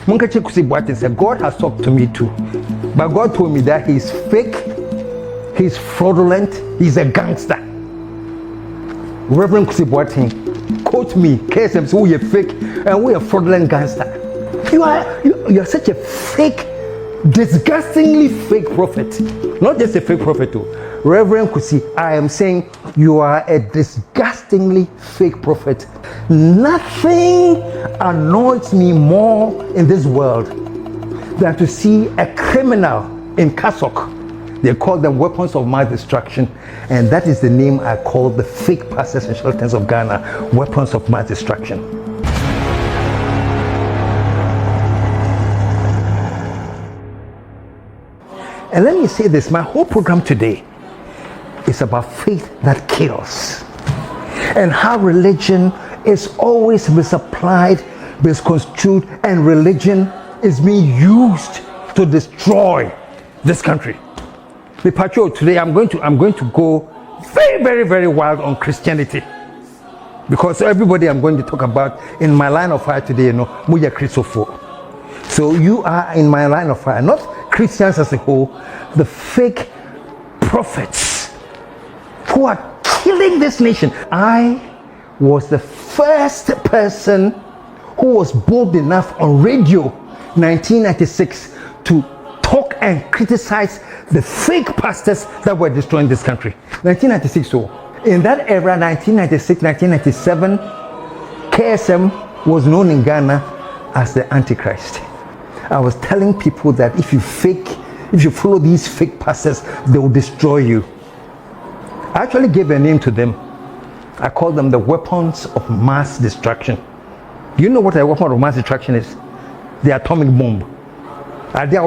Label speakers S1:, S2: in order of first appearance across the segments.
S1: Prophet Kusi Boateng said, God has talked to me too. But God told me that he's fake, he's fraudulent, he's a gangster. Reverend Kusi Boateng, quote me, KSM, so we are fake and we are fraudulent gangster. You are such a fake, disgustingly fake prophet. Not just a fake prophet too. Reverend Kusi, I am saying you are a disgustingly fake prophet. Nothing annoys me more in this world than to see a criminal in cassock. They call them weapons of mass destruction, and that is the name I call the fake pastors and charlatans of Ghana, weapons of mass destruction. And let me say this, my whole program today is about faith that kills, and how religion is always misapplied, misconstrued, and religion is being used to destroy this country. The patrol today, I'm going to go very, very, very wild on Christianity, because everybody I'm going to talk about in my line of fire today, Muya Christopher. So you are in my line of fire, not Christians as a whole, the fake prophets who are killing this nation. I was the first person who was bold enough on radio 1996 to talk and criticize the fake pastors that were destroying this country. 1996, so in that era, 1996, 1997, KSM was known in Ghana as the Antichrist. I was telling people that if you follow these fake pastors, they will destroy you. I actually gave a name to them. I call them the weapons of mass destruction. Do you know what a weapon of mass destruction is? The atomic bomb. They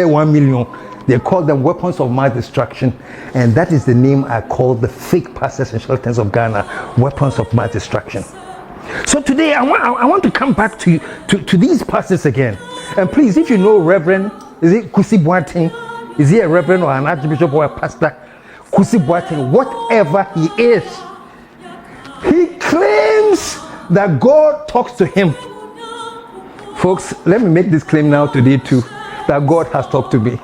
S1: 1 million. They call them weapons of mass destruction, and that is the name I call the fake pastors and charlatans of Ghana, weapons of mass destruction. So today I want to come back to these pastors again. And please, if you know Reverend, is it Kusi Boateng? Is he a reverend or an archbishop or a pastor? Kusi Boateng, whatever he is, he claims that God talks to him. Folks, let me make this claim now today too, that God has talked to me.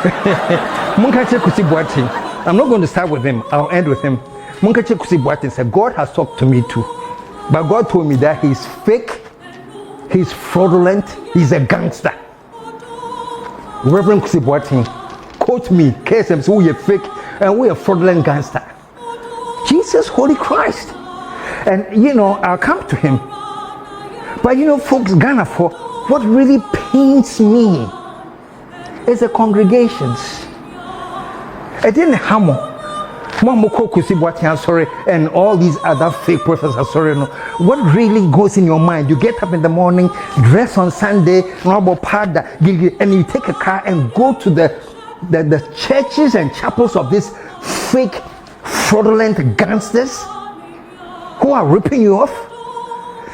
S1: Kusi Boateng, I'm not going to start with him, I'll end with him. Kusi Boateng said, God has talked to me too. But God told me that he's fake, he's fraudulent, he's a gangster. Reverend Kusi Boateng, quote me, KSM, so we are fake and we are fraudulent gangster. Jesus, Holy Christ. And I'll come to him. But folks, Ghana, for what really pains me is the congregations. It didn't hammer. Kusi Boateng, sorry, and all these other fake prophets are sorry. What really goes in your mind? You get up in the morning, dress on Sunday, and you take a car and go to the churches and chapels of these fake, fraudulent gangsters who are ripping you off.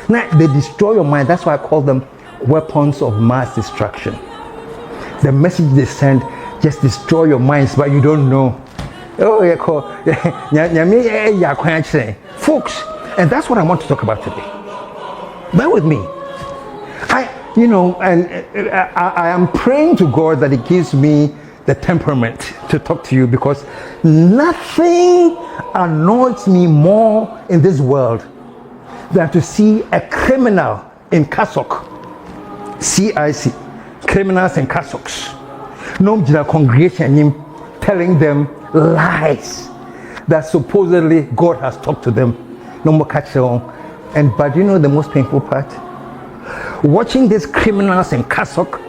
S1: Now they destroy your mind. That's why I call them weapons of mass destruction. The message they send just destroy your minds, but you don't know. Folks, and that's what I want to talk about today. Bear with me. I am praying to God that He gives me the temperament to talk to you, because nothing annoys me more in this world than to see a criminal in cassock, CIC, criminals in cassocks, no congregation telling them lies that supposedly God has talked to them. No more catch on. But the most painful part? Watching these criminals in cassock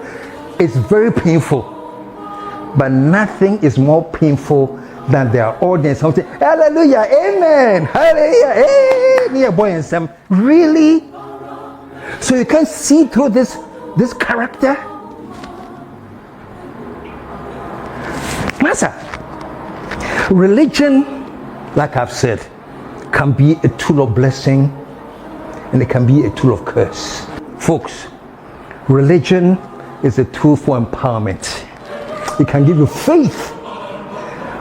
S1: is very painful. But nothing is more painful than their audience saying, hallelujah, amen, hallelujah, boy and Sam. Really? So you can see through this character? Master, religion, like I've said, can be a tool of blessing and it can be a tool of curse. Folks, religion is a tool for empowerment. It can give you faith,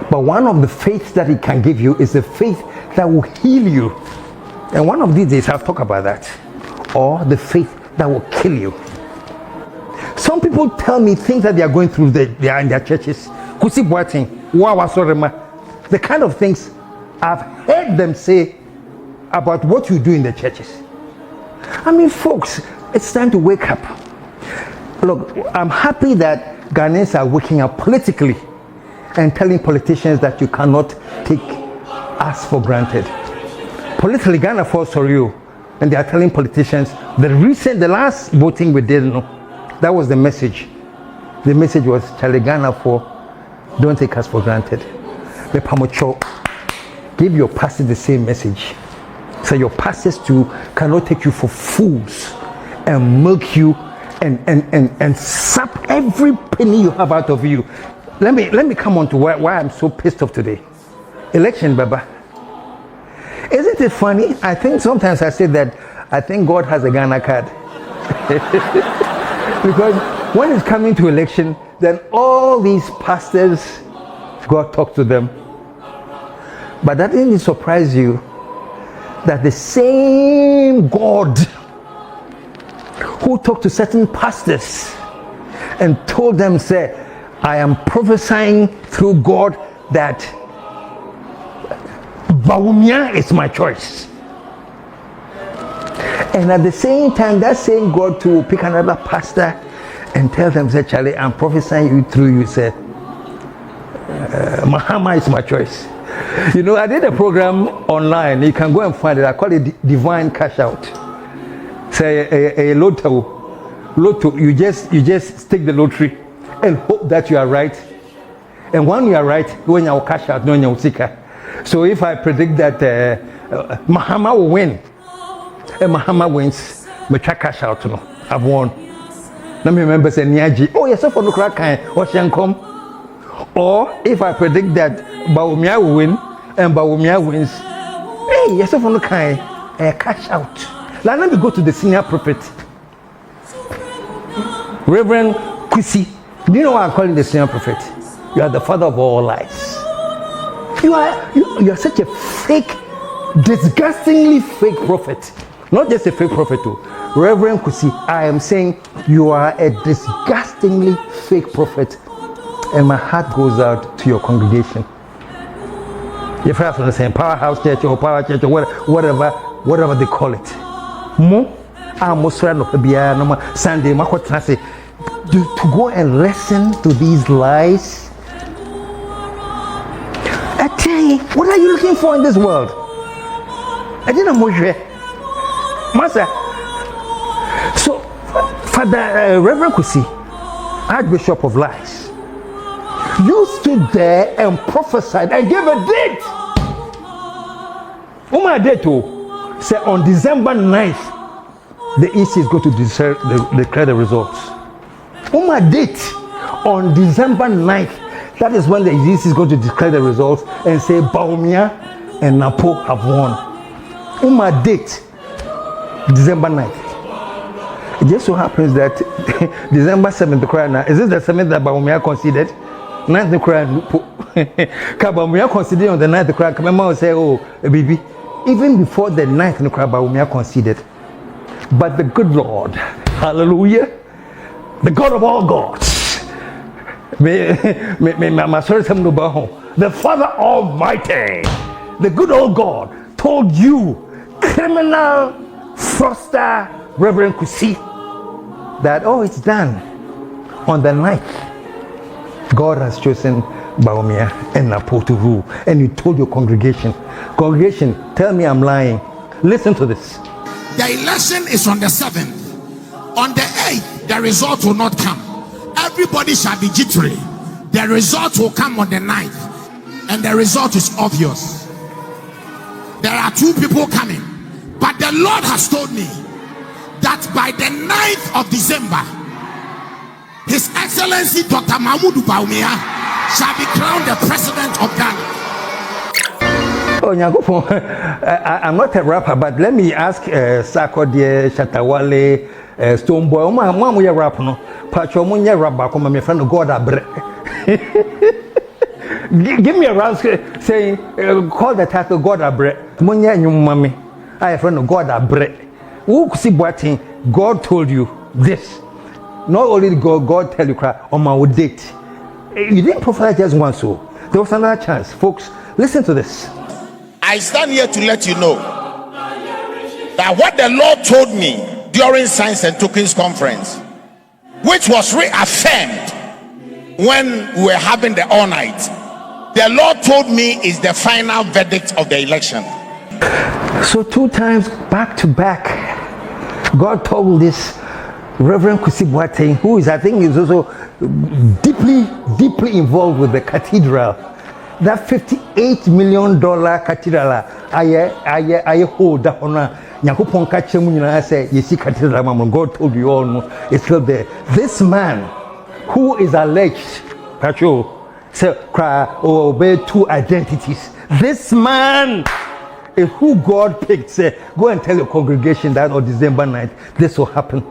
S1: but one of the faiths that it can give you is the faith that will heal you. And one of these days I'll talk about that. Or the faith that will kill you. Some people tell me things that they are going through, they are in their churches. Kusi Boateng, the kind of things I've heard them say about what you do in the churches. I mean, folks, it's time to wake up. Look, I'm happy that Ghanaians are waking up politically and telling politicians that you cannot take us for granted. Politically, Ghana falls for you, and they are telling politicians the last voting we did, that was the message. The message was Charlie Ghana for don't take us for granted. The Pamocho, give your pastors the same message. So your pastors too cannot take you for fools and milk you and sap every penny you have out of you. Let me come on to why I'm so pissed off today. Election, Baba. Isn't it funny? I think sometimes I say that I think God has a Ghana card. Because when it's coming to election, then all these pastors, God talks to them. But that didn't surprise you that the same God who talked to certain pastors and told them, say, I am prophesying through God that Bawumia is my choice. And at the same time, that same God to pick another pastor and tell them, say, Charlie, I'm prophesying you through you, say, Mahama is my choice. You know, I did a program online. You can go and find it. I call it Divine Cash Out. Say a lotto. You just stick the lottery and hope that you are right. And when you are right, when you cash out, no you seeker. So if I predict that Mahama will win, and Mahama wins, me try cash out. No, I've won. Let me remember say Niaji. Oh yes, so for no crack kind. Come. Or if I predict that Bawumia will win and Bawumia wins, hey, yes, for no kind, cash out. Now let me go to the senior prophet, Reverend Kusi. Do you know why I'm calling the senior prophet? You are the father of all lies. You are such a fake, disgustingly fake prophet. Not just a fake prophet too. Reverend Kusi, I am saying you are a disgustingly fake prophet. And my heart goes out to your congregation. You're perhaps from the same powerhouse church or power church or whatever they call it. Sunday, to go and listen to these lies. I tell you, what are you looking for in this world? I didn't know Master. So, Father Reverend Kusi, Archbishop of Lies, you stood there and prophesied and gave a date. My date say on December 9th, the EC is going to declare the results. My date on December 9th, that is when the EC is going to declare the results and say Bawumia and Napo have won. My date, December 9th. It just so happens that December 7th, is this the 7th that Bawumia conceded? 9th cry, Kabamia considered on the 9th cry. Kamema will say, oh, baby, even before the 9th cry, Bawumia conceded. But the good Lord, hallelujah, the God of all gods, the Father Almighty, the good old God, told you, criminal fraudster Reverend Kusi, that, oh, it's done on the 9th. God has chosen Bawumia and Napo to rule. And you told your congregation, tell me I'm lying. Listen to this.
S2: The election is on the 7th. On the 8th, the result will not come. Everybody shall be jittery. The result will come on the 9th. And the result is obvious. There are 2 people coming. But the Lord has told me that by the 9th of December, His Excellency Dr. Mahmoud Bawumia shall be crowned the President of Ghana.
S1: Oh, I'm not a rapper, but let me ask Sarkodie, Shatawale, Stonebwoy. Mama, you rap no? Pacho, munya rap come my friend God Abre. Give me a round saying, call the title God Abre. Munya and you mommy. I friend God Abre. Who Kusi Boateng, God told you this. not only did God tell you, cry on my date. You didn't prophesy just once, so there was another chance. Folks, listen to this.
S2: I stand here to let you know that what the Lord told me during Signs and Tokens conference, which was reaffirmed when we were having the all night, the Lord told me is the final verdict of the election.
S1: So 2 times back to back, God told this Reverend Kusi Boateng, who is, I think, is also deeply involved with the cathedral. That $58 million cathedral, I hold that honor. Nyakupon kache mu nyina say you see cathedral mama. God told you all know it's still there. This man who is alleged, Pacho, say cry or obey 2 identities. This man is who God picked. Say go and tell your congregation that on December 9th this will happen.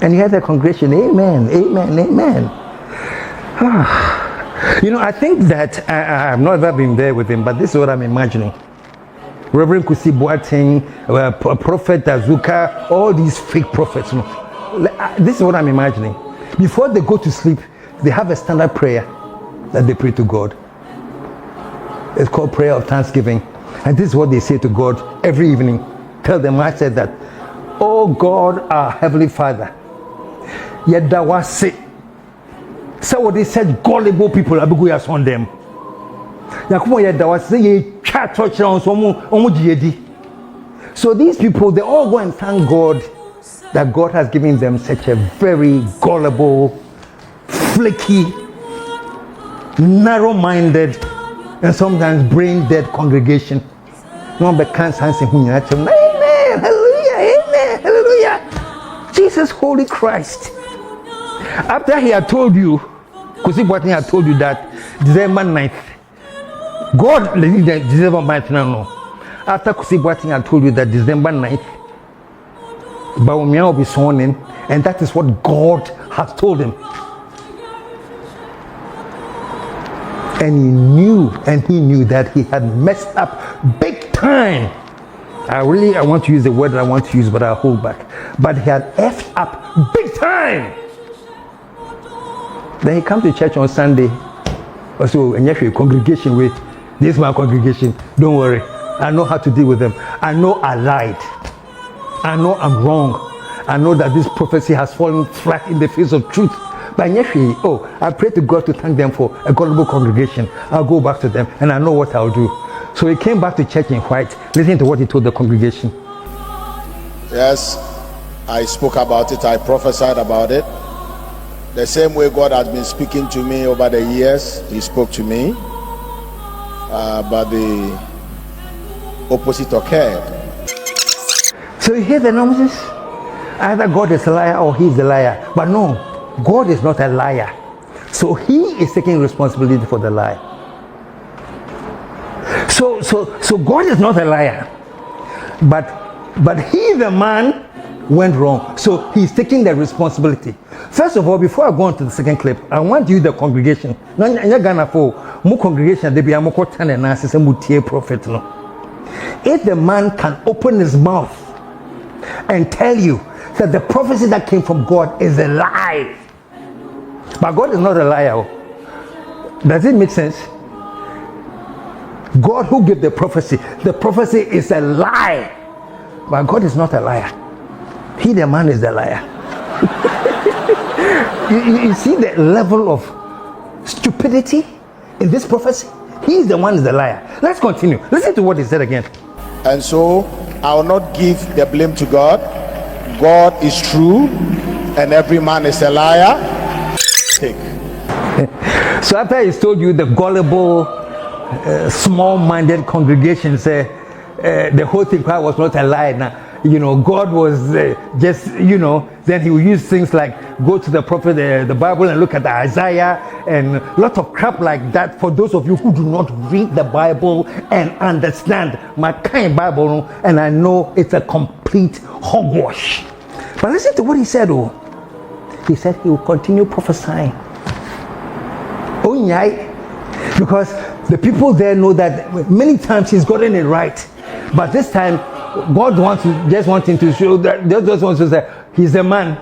S1: And you had the congregation, amen, amen, amen. You know, I think that I've not ever been there with him, but this is what I'm imagining. Reverend Kusi Boateng, Prophet Azuka, all these fake prophets. You know, this is what I'm imagining. Before they go to sleep, they have a standard prayer that they pray to God. It's called prayer of thanksgiving. And this is what they say to God every evening. Tell them I said that, oh God, our Heavenly Father, yet that was say. So what they said, gullible people, I be on them. So these people, they all go and thank God that God has given them such a very gullible, flaky, narrow-minded, and sometimes brain-dead congregation. No one can't answer who you are. Amen, hallelujah, amen, hallelujah. Jesus, Holy Christ. After he had told you, Kusi Boateng had told you that December 9th, God, December 9th, no. After Kusi Boateng had told you that December 9th, Bawumia will be sworn in, and that is what God has told him. And he knew that he had messed up big time. I want to use the word that I want to use, but I'll hold back. But he had effed up big time. Then he come to church on Sunday. Also, and yes, congregation with this is my congregation. Don't worry. I know how to deal with them. I know I lied. I know I'm wrong. I know that this prophecy has fallen flat in the face of truth. But yes, I pray to God to thank them for a godly congregation. I'll go back to them and I know what I'll do. So he came back to church in white, listening to what he told the congregation.
S2: Yes, I spoke about it. I prophesied about it. The same way God has been speaking to me over the years, he spoke to me. But the opposite occurred.
S1: So you hear the nonsense? Either God is a liar or he's a liar. But no, God is not a liar. So he is taking responsibility for the lie. So God is not a liar. But he, the man, went wrong. So he's taking the responsibility. First of all, before I go on to the second clip, I want you, the congregation. Congregation, they be a prophet. If the man can open his mouth and tell you that the prophecy that came from God is a lie, but God is not a liar. Does it make sense? God who gave the prophecy is a lie, but God is not a liar. He, the man, is the liar. you see the level of stupidity in this prophecy? He is the one who is the liar. Let's continue. Listen to what he said again.
S2: And so I will not give the blame to God. God is true and every man is a liar. Take.
S1: So after he's told you the gullible, small-minded congregation say the whole thing was not a lie. Now, God was then he will use things like go to the prophet, the Bible, and look at the Isaiah and a lot of crap like that. For those of you who do not read the Bible and understand my kind of Bible, and I know it's a complete hogwash. But listen to what he said. He said he will continue prophesying. Because the people there know that many times he's gotten it right, but this time God wants him to show that they just wants to say he's a man.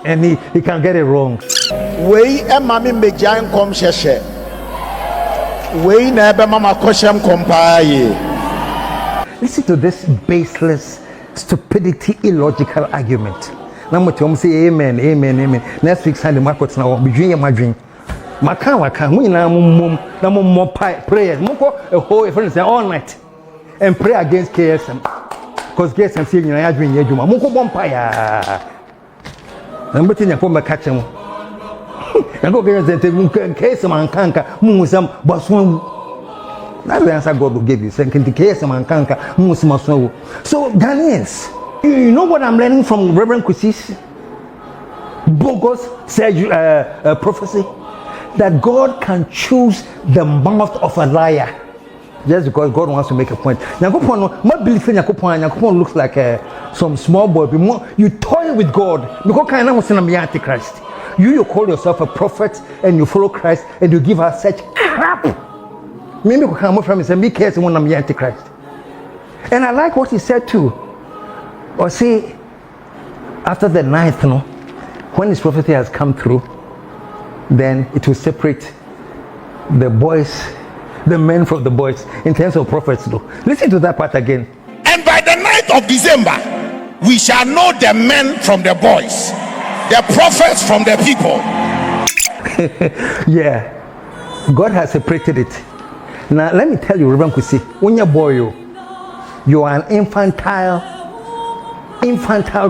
S1: and he can get it wrong.
S3: We mami mejan kom sheshe. We never mama koshem kompaye.
S1: Listen to this baseless, stupidity, illogical argument. Now I'm say amen, amen, amen. Next week Sunday markets now be dream my dream. Maka we na mum prayers. Moko a whole friends all night and pray against KSM. Because KSM say you na dream yejuma. Moko bompire. Number 10 ya poma catch him. And go get KSM and kanka musam baswan. That's the answer God will give you. Second KSM and kanka musam. So Ghanaians, you know what I'm learning from Reverend Kusi's bogus prophecy? That God can choose the mouth of a liar just because God wants to make a point. Nyakopon looks like some small boy. You toy with God because kind of Antichrist. You call yourself a prophet and you follow Christ and you give us such crap. Maybe you come from and say, "Me cares when I'm Antichrist." And I like what he said too. Or say, after the 9th, when his prophecy has come through, then it will separate the boys, the men from the boys, in terms of prophets. Listen to that part again.
S2: And by the 9th of December, we shall know the men from the boys, the prophets from the people.
S1: Yeah, God has separated it. Now, let me tell you, Reverend Kusi, when you're boy, you are an infantile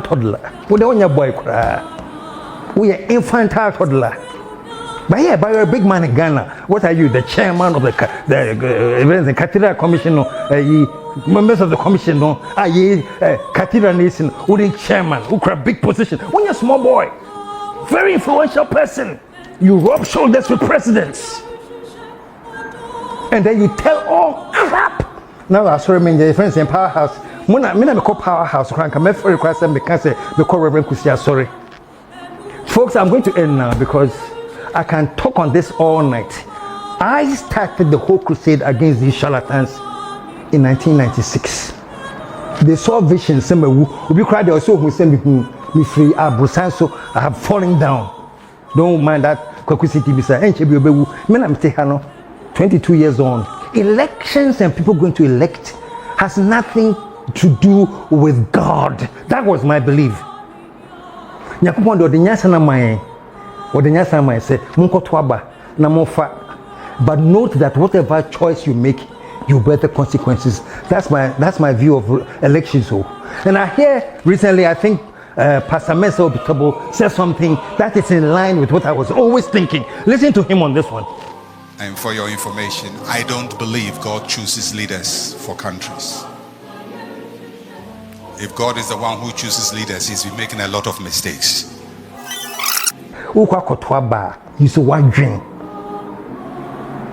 S1: toddler. When you're boy, we are infantile toddler. But yeah, but you're a big man in Ghana. What are you, the chairman of the Cathedral Commission? Members of the commission, Cathedral Nation, who the chairman, who grab big position. When you're a small boy, very influential person, you rub shoulders with presidents. And then you tell all crap. Now I saw him in friends in Powerhouse. When I call Powerhouse, I'm for request and because they call Reverend Kusi. Sorry, folks, I'm going to end now because I can talk on this all night. I started the whole crusade against these charlatans in 1996. They saw visions. Some will be cried. They also who send me free. I have fallen down. Don't mind that. Kusi TV say, I'm 22 years on. Elections and people going to elect has nothing to do with God. That was my belief. Nyakupondo the nyasana mai. Or the nyasana mai say, "Munko twaba na mofa." But note that whatever choice you make, you bear the consequences. That's my view of elections. And I hear recently, I think Pastor Mensah said something that is in line with what I was always thinking. Listen to him on this one.
S4: And for your information, I don't believe God chooses leaders for countries. If God is the one who chooses leaders, he's been making a lot of mistakes.
S1: You say one dream.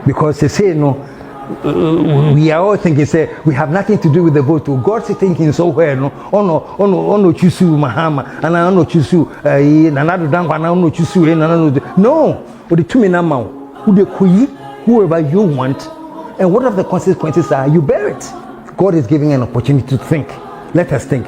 S1: Because they say, we are all thinking, say, we have nothing to do with the vote. God is thinking so well, no, choose you, Mahama, and I don't choose you, another down, I don't choose you, no, but the 2 minutes now, whoever you want, and whatever the consequences are, you bear it. God is giving an opportunity to think. Let us think.